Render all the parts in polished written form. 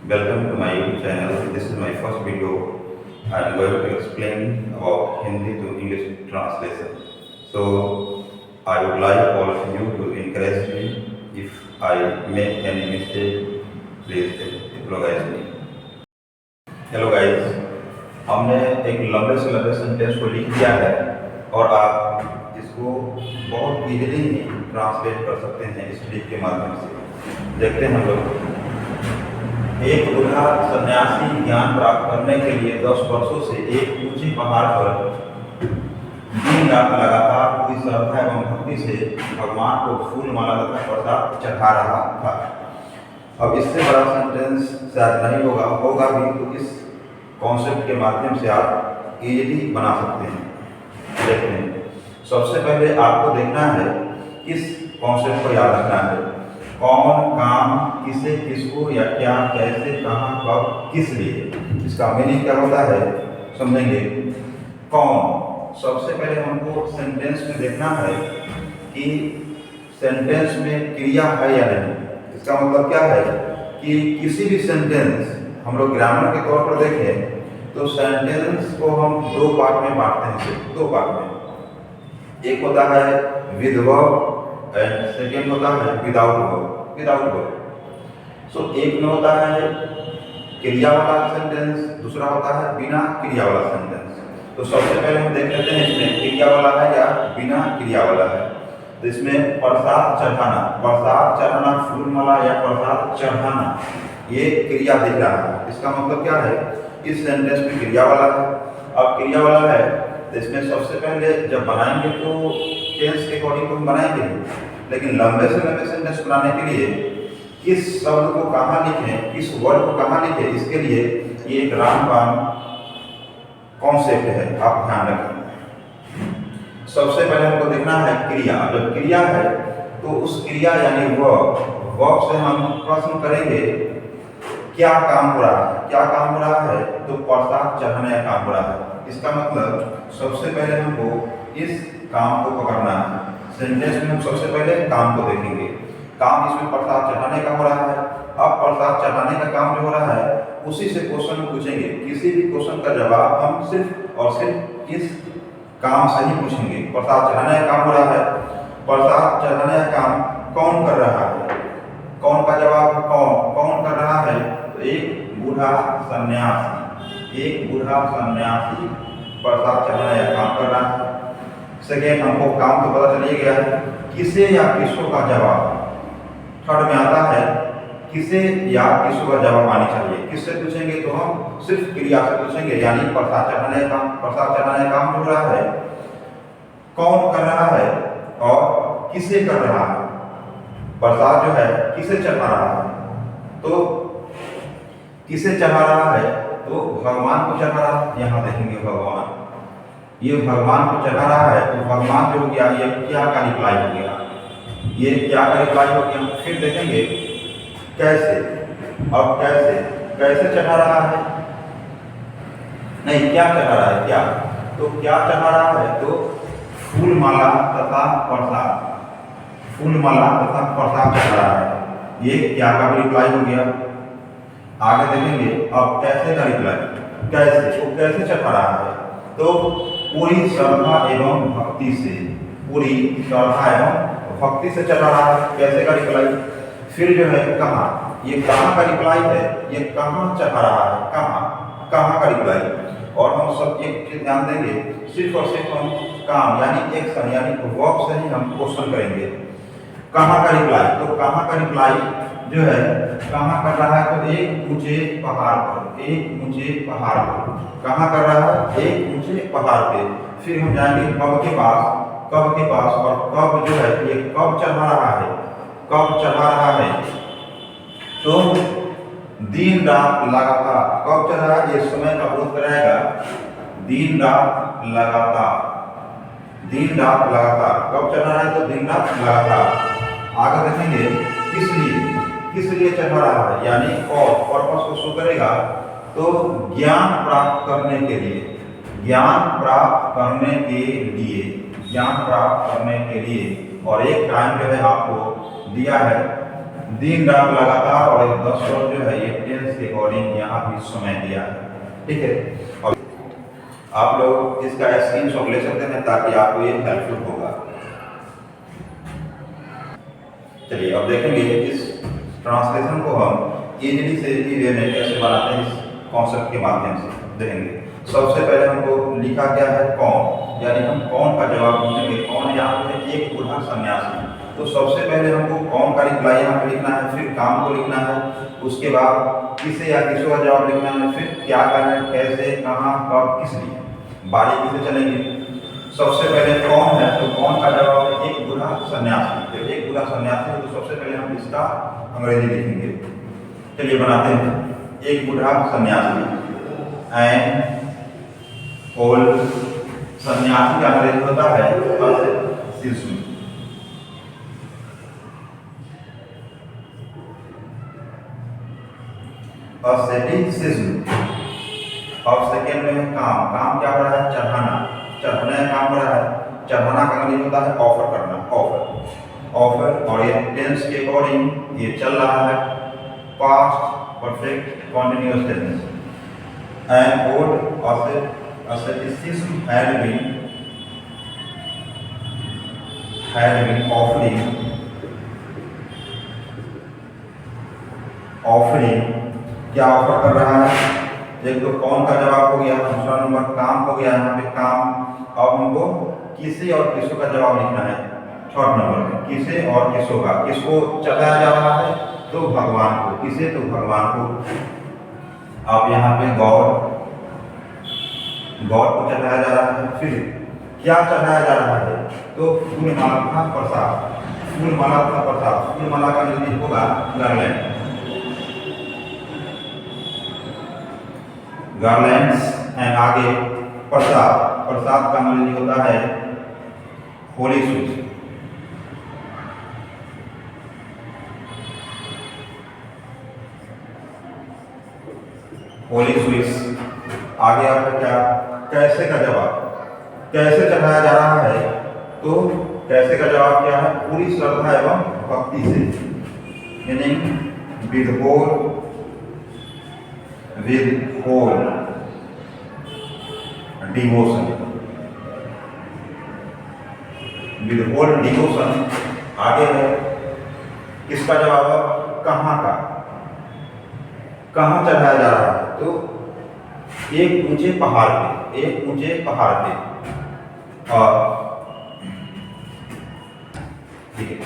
Welcome to my YouTube channel. This is my first video. I am going to explain about Hindi to English translation. So I would like all of you to encourage me. If I make any mistake, please apologize me. Hello guys, हमने एक लंबे से लंबे sentence को लिख दिया है और आप इसको बहुत इजीली ट्रांसलेट कर सकते हैं इस क्लिप के माध्यम से। देखते हैं हम लोग। एक बूढ़ा सन्यासी ज्ञान प्राप्त करने के लिए 10 वर्षों से एक ऊंचे पहाड़ पर दिन रात लगातार पूरी श्रद्धा एवं भक्ति से भगवान को फूल माला तथा प्रसाद चढ़ा रहा था। अब इससे बड़ा सेंटेंस शायद नहीं होगा भी, तो इस कॉन्सेप्ट के माध्यम से आप इजीली बना सकते हैं। देखते हैं, सबसे पहले आपको देखना है इस कॉन्सेप्ट को याद रखना है। कौन, काम, किसे, किसको या क्या, कैसे, कहाँ, कब, किस लिए। इसका मीनिंग क्या होता है समझेंगे। कौन, सबसे पहले हमको सेंटेंस में देखना है कि सेंटेंस में क्रिया है या नहीं। इसका मतलब क्या है कि किसी भी सेंटेंस हम लोग ग्रामर के तौर पर देखें तो सेंटेंस को हम दो पार्ट में बांटते हैं, सिर्फ दो पार्ट में। एक होता है विद वर्ब एंड सेकेंड होता है विदाउट वर्ब। सो एक में होता है क्रिया वाला सेंटेंस, दूसरा होता है बिना क्रिया वाला सेंटेंस। तो सबसे पहले हम देख लेते हैं इसमें क्रिया वाला है या बिना क्रिया वाला है। तो इसमें प्रसाद चढ़ाना, फूल माला या प्रसाद चढ़ाना, ये क्रिया दिख रहा है। इसका मतलब क्या है, इस सेंटेंस में क्रिया वाला है। अब क्रिया वाला है तो इसमें सबसे पहले जब बनाएंगे तो टेंस के अकॉर्डिंग तो हम बनाएंगे, लेकिन लंबे से लंबे सेंटेंस बनाने के लिए किस शब्द को कहाँ लिखें, किस वर्ड को कहाँ लिखें, इसके लिए ये एक रामबाण कॉन्सेप्ट है, आप ध्यान रखें। सबसे पहले हमको देखना है क्रिया। जब क्रिया है तो उस क्रिया यानी वर्ब से हम प्रश्न करेंगे क्या काम हो रहा है। क्या काम हो रहा है तो प्रसाद चढ़ाने का काम हो रहा है। इसका मतलब सबसे पहले हमको इस काम को पकड़ना है। सेंटेंस में हम सबसे पहले काम को देखेंगे। काम इसमें प्रसाद चढ़ाने का हो रहा है। अब प्रसाद चढ़ाने का काम जो हो रहा है उसी से क्वेश्चन पूछेंगे। किसी भी क्वेश्चन का जवाब हम सिर्फ और सिर्फ इस काम से ही पूछेंगे। प्रसाद चढ़ाने का काम हो रहा है, प्रसाद चढ़ाने का काम कौन कर रहा है। कौन का जवाब कौन कर रहा है, तो एक बूढ़ा सन्यासी प्रसाद चढ़ाने का काम कर रहा है। सेकेंड, हमको काम तो पता चल गया है। किसे या किसको का जवाब थर्ड में आता है। किसे या किसको का जवाब आनी चाहिए। किससे पूछेंगे तो हम सिर्फ क्रिया से पूछेंगे, यानी प्रसाद चढ़ाने का काम जो हो रहा है कौन कर रहा है और किसे कर रहा है। प्रसाद जो है किसे चढ़ा रहा है, तो किसे चढ़ा रहा है तो भगवान को चढ़ा रहा है। यहाँ देखेंगे भगवान, ये भगवान को चढ़ा रहा है तो भगवान जो हो गया ये क्या का रिप्लाई हो गया, ये क्या का रिप्लाई हो गया। फिर देखेंगे कैसे। अब कैसे चढ़ा रहा है, नहीं क्या चढ़ा रहा है, क्या तो क्या चढ़ा रहा है तो फूल माला तथा प्रसाद चढ़ा रहा है। ये क्या का भी रिप्लाई हो गया। आगे देखेंगे अब कैसे का रिप्लाई। कैसे चढ़ा रहा है तो पूरी श्रद्धा एवं भक्ति से चढ़ा रहा है। कैसे का रिप्लाई। फिर जो है कहाँ, ये कहाँ का रिप्लाई है, ये कहाँ चढ़ा रहा है, कहाँ का रिप्लाई। और हम सब एक चीज ध्यान देंगे, सिर्फ और सिर्फ हम काम यानी एक्शन यानी वर्ब से ही हम क्वेश्चन करेंगे। कहाँ का रिप्लाई, तो कहाँ का रिप्लाई जो है कहाँ कर रहा है तो एक ऊंचे पहाड़ पर। कहाँ कर रहा है, एक ऊंचे पहाड़ पे। फिर हम जाएंगे कब के पास और कब जो है ये कब चढ़ा रहा है तो दिन रात लगातार। कब चढ़ रहा है ये समय का बोध कराएगा। दिन रात लगातार कब चढ़ रहा है तो दिन रात लगातार। आगे देखेंगे किस लिए चढ़ा रहा है, यानी और पर्पस को शो करेगा तो ज्ञान प्राप्त करने के लिए। और एक टाइम जो है आपको दिया है दिन रात लगातार, और 10 वर्ड जो है ये टेंस के अकॉर्डिंग यहाँ भी समय दिया है। ठीक है, अब आप लोग इसका स्क्रीनशॉट ले सकते हैं ताकि आपको ये हेल्पफुल होगा। चलिए अब देखेंगे इस ट्रांसलेशन को हम इजीली से वे में कैसे बनाते हैं, इस कॉन्सेप्ट के माध्यम से देखेंगे। सबसे पहले हमको लिखा गया है कौन, यानी हम कौन का जवाब ढूंढेंगे। कौन यहाँ पे एक बूढ़ा सन्यासी, तो सबसे पहले हमको कौन का रिप्लाई यहाँ पे लिखना है, फिर काम को लिखना है, उसके बाद किसे या किसों का जवाब लिखना है, फिर क्या करना है, कैसे, कहाँ, कब, किस लिए, बारीकी से चलेंगे। सबसे पहले कौन है, तो कौन का जवाब है एक बूढ़ा सन्यासी। जब एक बूढ़ा सन्यासी है तो सबसे पहले हम इसका अंग्रेजी लिखेंगे। चलिए बनाते हैं, एक बूढ़ा सन्यासी, एन ओल्ड, सन्यासी का अंग्रेजी होता है शिशु। और सेकेंड में है काम। काम क्या हो रहा है, चढ़ाना, चढ़ाने का काम हो रहा है। चढ़ाना का अंग्रेजी होता है ऑफर करना, ऑफर, ऑफर। और ये टेंस के अकॉर्डिंग ये चल रहा है, past perfect continuous tense. An old asceticism had been offering क्या ऑफर कर रहा है। एक तो कौन का जवाब हो गया, दूसरा नंबर काम हो गया, यहाँ पे काम। अब हमको किसे और किसों का जवाब लिखना है, थर्ड नंबर में किसे और किसों का। किसको चढ़ाया जा रहा है, तो भगवान को, किसे तो भगवान को। अब यहाँ पे गौर को चढ़ाया जा रहा है। फिर क्या चढ़ाया जा रहा है, तो फूल माला का प्रसाद, फूल माला का प्रसाद। फूल माला का अंग्रेजी होगा गार्लैंड, गार्लैंड्स। एंड आगे प्रसाद, प्रसाद का अंग्रेजी होता है होली स्वीट्स। होली स्वीट्स। आगे आपका क्या, कैसे का जवाब, कैसे चढ़ाया जा रहा है, तो कैसे का जवाब क्या है, पूरी श्रद्धा एवं भक्ति से, meaning with whole devotion, with whole devotion. आगे है किसका जवाब है, कहाँ का, कहाँ चढ़ाया जा रहा है, तो एक ऊंचे पहाड़ पे, एक ऊंचे पहाड़ पे। और ठीक है,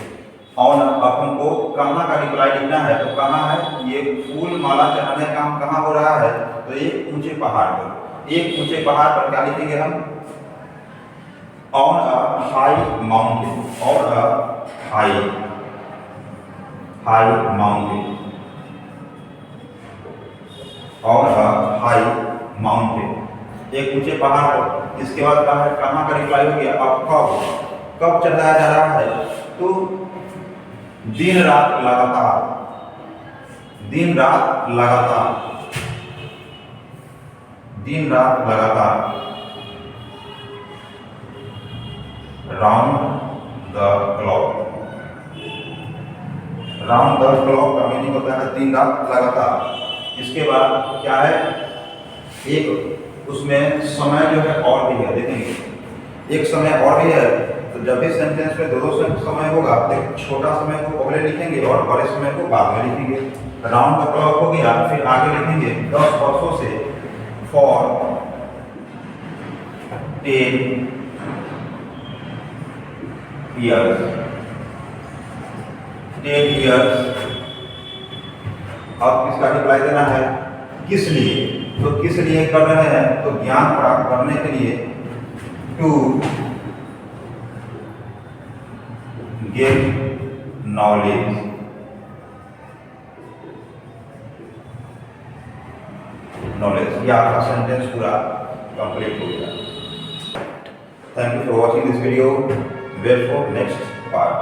और अब हमको कहाँ का रिप्लाई लिखना है, तो कहाँ है, ये फूल माला चढ़ाने का काम कहाँ हो रहा है, तो एक ऊंचे पहाड़ पर। एक ऊंचे पहाड़ पर क्या लिखेंगे हम, on a high mountain, on a high mountain, on a high mountain, एक ऊंचे पहाड़ पर। इसके बाद कहा है कहाँ का रिप्लाई हो गया, अब कब चढ़ाया जा रहा है, तो दिन रात लगातार, दिन रात लगातार, दिन रात लगातार, round the clock. Round the clock का मीनिंग होता है दिन रात लगातार। इसके बाद क्या है, एक उसमें समय जो है और भी है, देखेंगे एक समय और भी है। तो जब भी सेंटेंस में दो समय होगा, तो छोटा समय को पहले लिखेंगे और बड़े समय को बाद में लिखेंगे। राउंड द क्लॉक हो गया, फिर आगे लिखेंगे 10 वर्षों से, फॉर 10 years, 10 years। अब किसका रिप्लाई देना है, किस लिए, तो किस लिए कर रहे हैं, तो ज्ञान प्राप्त करने के लिए, टू गेट नॉलेज, नॉलेज। ये आपका सेंटेंस पूरा कंप्लीट हो गया। Thank you for watching this video. Wait for next part.